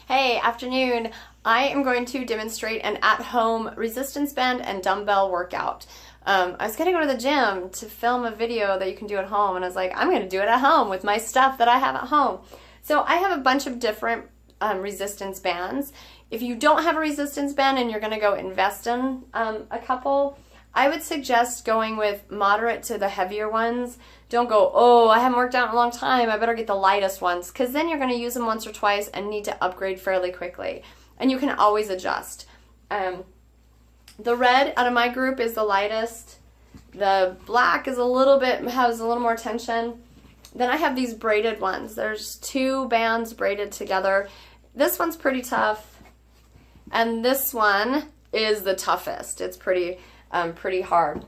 Hey, afternoon. I am going to demonstrate an at-home resistance band and dumbbell workout. I was going to go to the gym to film a video that you can do at home, and I was like, I'm going to do it at home with my stuff that I have at home. So I have a bunch of different resistance bands. If you don't have a resistance band and you're going to go invest in a couple, I would suggest going with moderate to the heavier ones. Don't go, oh, I haven't worked out in a long time, I better get the lightest ones, because then you're going to use them once or twice and need to upgrade fairly quickly. And you can always adjust. The red out of my group is the lightest. The black is has a little more tension. Then I have these braided ones. There's two bands braided together. This one's pretty tough, and this one is the toughest. It's pretty hard.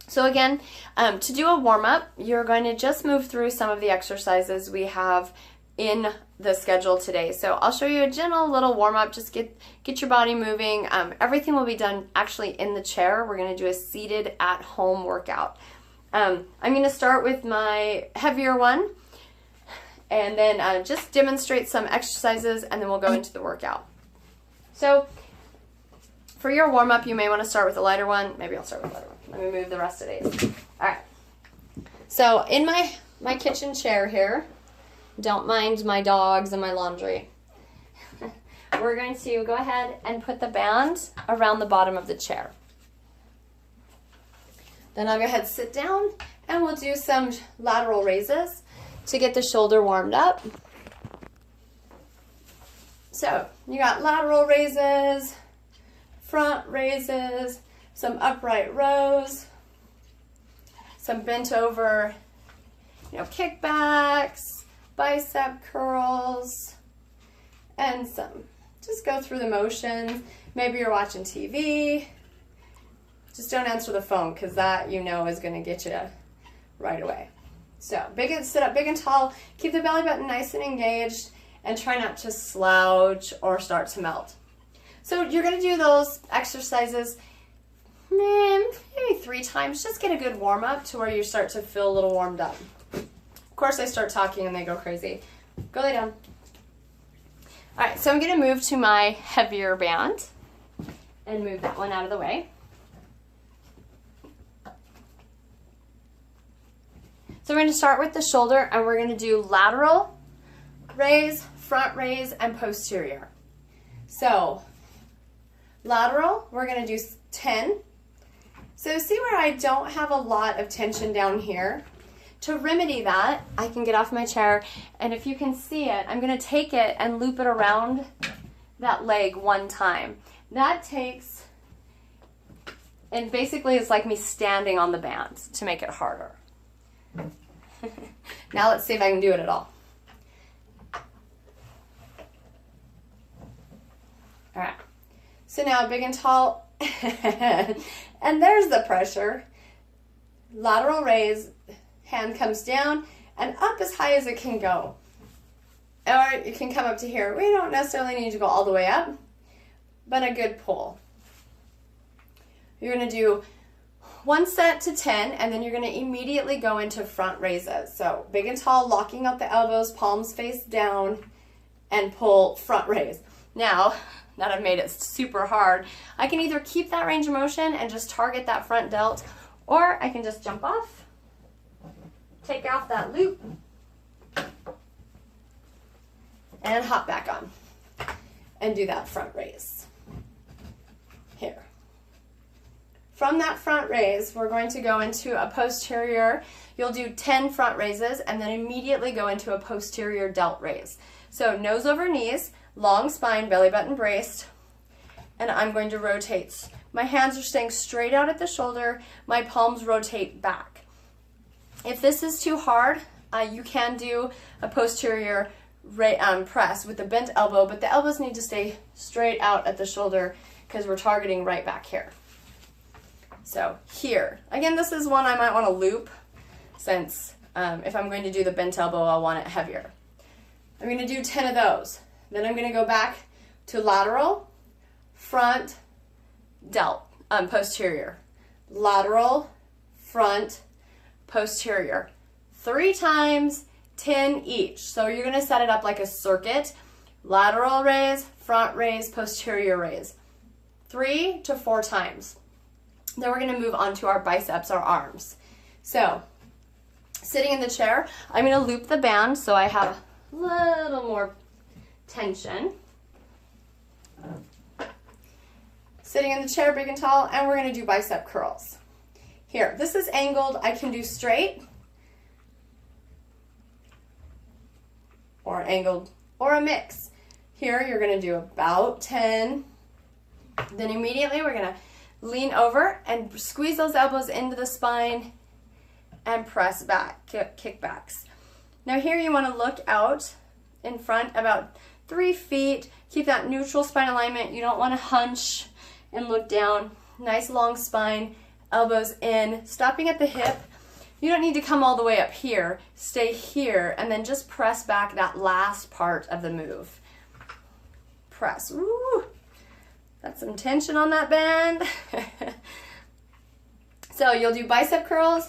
So again, to do a warm-up, you're going to just move through some of the exercises we have in the schedule today. So I'll show you a gentle little warm-up, just get your body moving. Everything will be done actually in the chair. We're going to do a seated at-home workout. I'm going to start with my heavier one, and then just demonstrate some exercises, and then we'll go into the workout. So for your warm-up, you may want to start with a lighter one. Maybe I'll start with a lighter one. Let me move the rest of these. All right. So in my kitchen chair here, don't mind my dogs and my laundry. We're going to go ahead and put the band around the bottom of the chair. Then I'll go ahead and sit down, and we'll do some lateral raises to get the shoulder warmed up. So you got lateral raises, front raises, some upright rows, some bent over, kickbacks, bicep curls, and some. Just go through the motions. Maybe you're watching TV. Just don't answer the phone, because that is going to get you right away. So sit up big and tall. Keep the belly button nice and engaged, and try not to slouch or start to melt. So you're going to do those exercises maybe 3 times. Just get a good warm up to where you start to feel a little warmed up. Of course, I start talking and they go crazy. Go lay down. All right, so I'm going to move to my heavier band and move that one out of the way. So we're going to start with the shoulder, and we're going to do lateral raise, front raise, and posterior. So lateral, we're going to do 10. So see where I don't have a lot of tension down here? To remedy that, I can get off my chair, and if you can see it, I'm going to take it and loop it around that leg 1 time. That takes, and basically it's like me standing on the band to make it harder. Now let's see if I can do it at all. All right. So now big and tall, and there's the pressure. Lateral raise, hand comes down and up as high as it can go. Or it can come up to here. We don't necessarily need to go all the way up, but a good pull. You're going to do 1 set to 10, and then you're going to immediately go into front raises. So big and tall, locking out the elbows, palms face down, and pull front raise. Now that I've made it super hard, I can either keep that range of motion and just target that front delt, or I can just jump off, take off that loop, and hop back on and do that front raise. Here. From that front raise, we're going to go into a posterior. You'll do 10 front raises and then immediately go into a posterior delt raise. So nose over knees, long spine, belly button braced, and I'm going to rotate. My hands are staying straight out at the shoulder. My palms rotate back. If this is too hard, you can do a posterior press with the bent elbow, but the elbows need to stay straight out at the shoulder because we're targeting right back here. So here, again, this is one I might want to loop, since if I'm going to do the bent elbow, I'll want it heavier. I'm going to do 10 of those. Then I'm going to go back to lateral, front, delt, posterior. Lateral, front, posterior. 3 times, 10 each. So you're going to set it up like a circuit. Lateral raise, front raise, posterior raise. 3 to 4 times. Then we're going to move on to our biceps, our arms. So, sitting in the chair, I'm going to loop the band so I have a little more tension. Sitting in the chair, big and tall, and we're going to do bicep curls. Here, this is angled. I can do straight or angled or a mix. Here, you're going to do about 10. Then immediately we're going to lean over and squeeze those elbows into the spine and press back, kickbacks. Now here you want to look out in front about 3 feet. Keep that neutral spine alignment. You don't want to hunch and look down. Nice long spine, elbows in, stopping at the hip. You don't need to come all the way up here. Stay here and then just press back that last part of the move. Press. Woo! That's some tension on that band. So you'll do bicep curls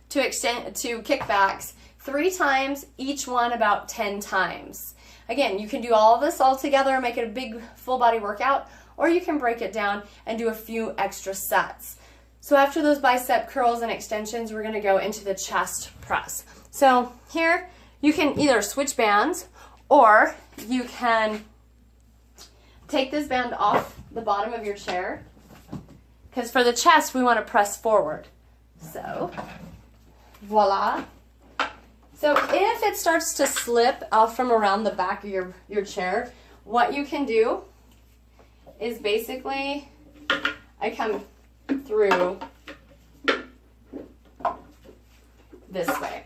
to kickbacks 3 times, each one about 10 times. Again, you can do all of this all together, make it a big full body workout, or you can break it down and do a few extra sets. So after those bicep curls and extensions, we're going to go into the chest press. So here you can either switch bands or you can take this band off the bottom of your chair, because for the chest we want to press forward. So voila. So if it starts to slip off from around the back of your chair, what you can do is basically I come through this way.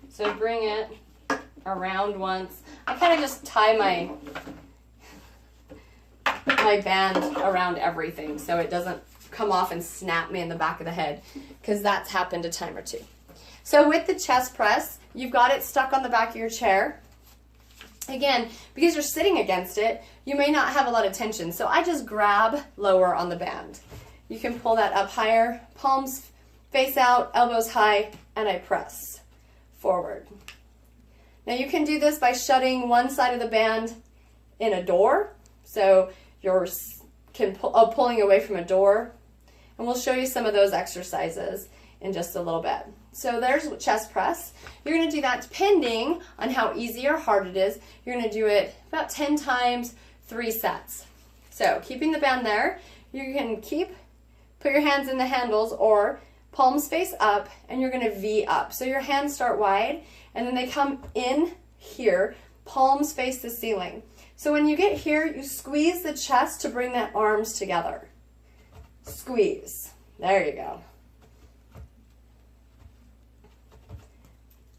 So bring it around once. I kind of just tie my band around everything so it doesn't come off and snap me in the back of the head, because that's happened a time or two. So with the chest press, you've got it stuck on the back of your chair. Again, because you're sitting against it, you may not have a lot of tension. So I just grab lower on the band. You can pull that up higher, palms face out, elbows high, and I press forward. Now you can do this by shutting one side of the band in a door. So you're pulling away from a door. And we'll show you some of those exercises in just a little bit. So there's chest press. You're going to do that depending on how easy or hard it is. You're going to do it about 10 times, 3 sets. So keeping the band there, you can put your hands in the handles or palms face up, and you're going to V up. So your hands start wide and then they come in here, palms face the ceiling. So when you get here, you squeeze the chest to bring that arms together. Squeeze. There you go.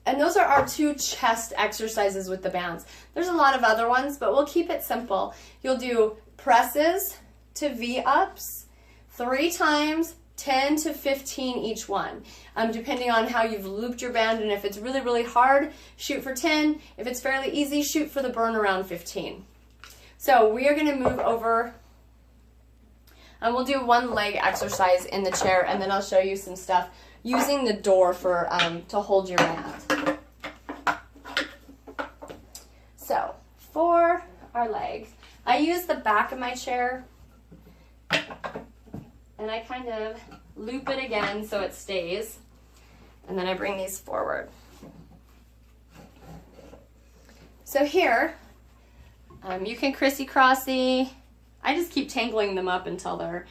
And those are our 2 chest exercises with the bands. There's a lot of other ones, but we'll keep it simple. You'll do presses to V-ups 3 times, 10 to 15 each one, depending on how you've looped your band. And if it's really, really hard, shoot for 10. If it's fairly easy, shoot for the burn around 15. So we are going to move over, and we'll do one leg exercise in the chair, and then I'll show you some stuff using the door for to hold your band. So for our legs, I use the back of my chair and I kind of loop it again so it stays, and then I bring these forward. So here, you can crissy-crossy. I just keep tangling them up until they're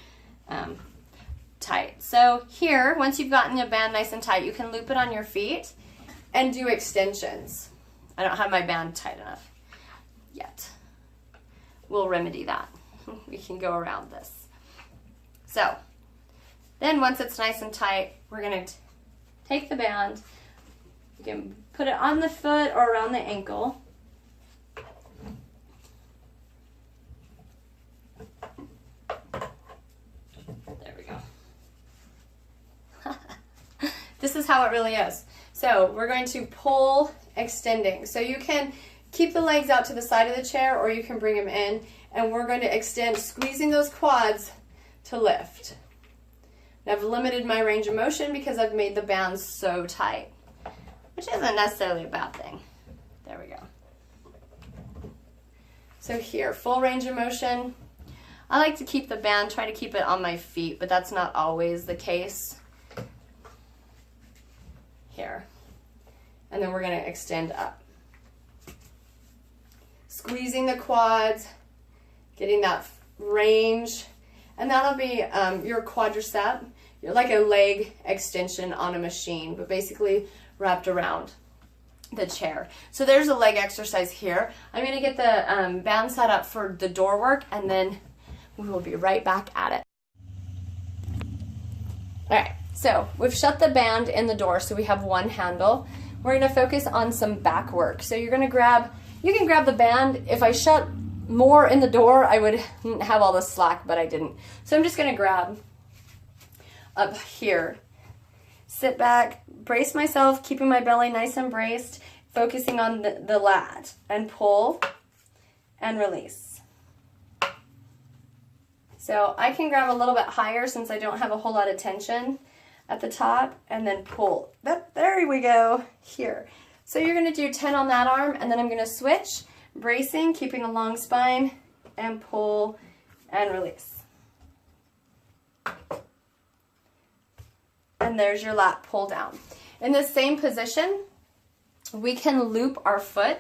tight. So here, once you've gotten your band nice and tight, you can loop it on your feet and do extensions. I don't have my band tight enough yet. We'll remedy that. We can go around this. So then once it's nice and tight, we're going to take the band. You can put it on the foot or around the ankle. There we go. This is how it really is. So we're going to pull extending. So you can keep the legs out to the side of the chair or you can bring them in, and we're going to extend, squeezing those quads to lift. And I've limited my range of motion because I've made the bands so tight, which isn't necessarily a bad thing. There we go. So here, full range of motion. I like to keep the band, try to keep it on my feet, but that's not always the case. Here. And then we're going to extend up. Squeezing the quads, getting that range, and that'll be your quadricep. You're like a leg extension on a machine, but basically wrapped around the chair. So there's a leg exercise here. I'm going to get the band set up for the door work, and then we will be right back at it. All right, so we've shut the band in the door, so we have one handle. We're going to focus on some back work. So you're going to grab, you can grab the band. If I shut more in the door, I would have all the slack, but I didn't. So I'm just going to grab up here. Sit back, brace myself, keeping my belly nice and braced, focusing on the lat, and pull and release. So I can grab a little bit higher since I don't have a whole lot of tension at the top, and then pull. There we go, here. So you're going to do 10 on that arm, and then I'm going to switch, bracing, keeping a long spine, and pull and release. And there's your lat pull down. In the same position, we can loop our foot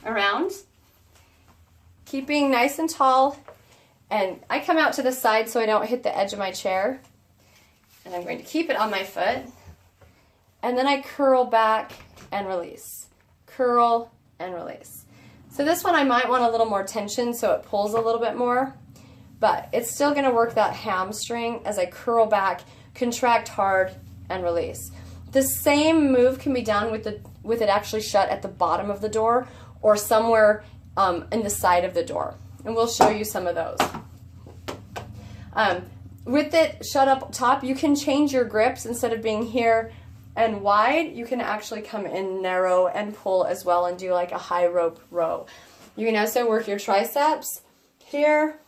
around, keeping nice and tall, and I come out to the side so I don't hit the edge of my chair, and I'm going to keep it on my foot, and then I curl back and release, curl and release. So this one I might want a little more tension so it pulls a little bit more, but it's still going to work that hamstring as I curl back, contract hard, and release. The same move can be done with it actually shut at the bottom of the door or somewhere in the side of the door, and we'll show you some of those. With it shut up top, you can change your grips. Instead of being here and wide, you can actually come in narrow and pull as well and do like a high rope row. You can also work your triceps here.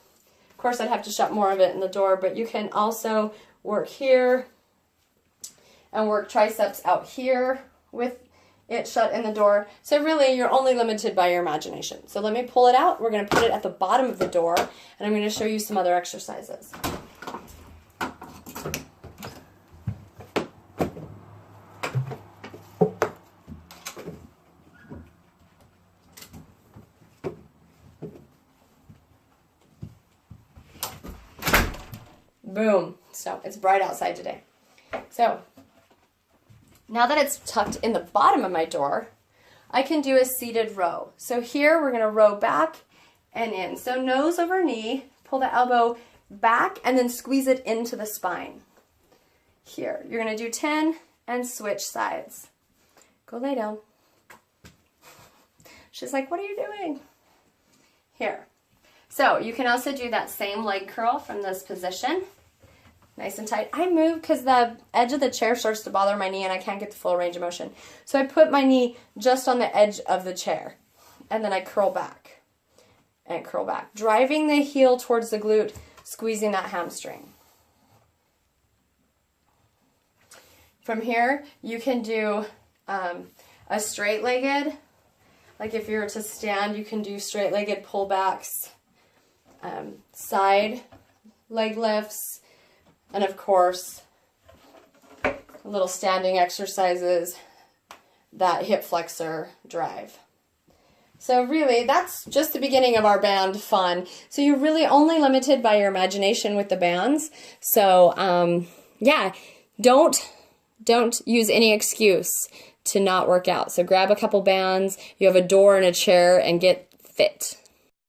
Of course, I'd have to shut more of it in the door, but you can also work here and work triceps out here with it shut in the door. So really, you're only limited by your imagination. So let me pull it out. We're going to put it at the bottom of the door, and I'm going to show you some other exercises. Boom. So it's bright outside today. So now that it's tucked in the bottom of my door, I can do a seated row. So here we're going to row back and in. So nose over knee, pull the elbow back and then squeeze it into the spine. Here, you're going to do 10 and switch sides. Go lay down. She's like, what are you doing? Here. So you can also do that same leg curl from this position. Nice and tight. I move because the edge of the chair starts to bother my knee and I can't get the full range of motion. So I put my knee just on the edge of the chair. And then I curl back and curl back. Driving the heel towards the glute, squeezing that hamstring. From here, you can do a straight-legged. Like if you were to stand, you can do straight-legged pullbacks, side leg lifts, and of course, little standing exercises, that hip flexor drive. So really, that's just the beginning of our band fun. So you're really only limited by your imagination with the bands. So yeah, don't use any excuse to not work out. So grab a couple bands, you have a door and a chair, and get fit.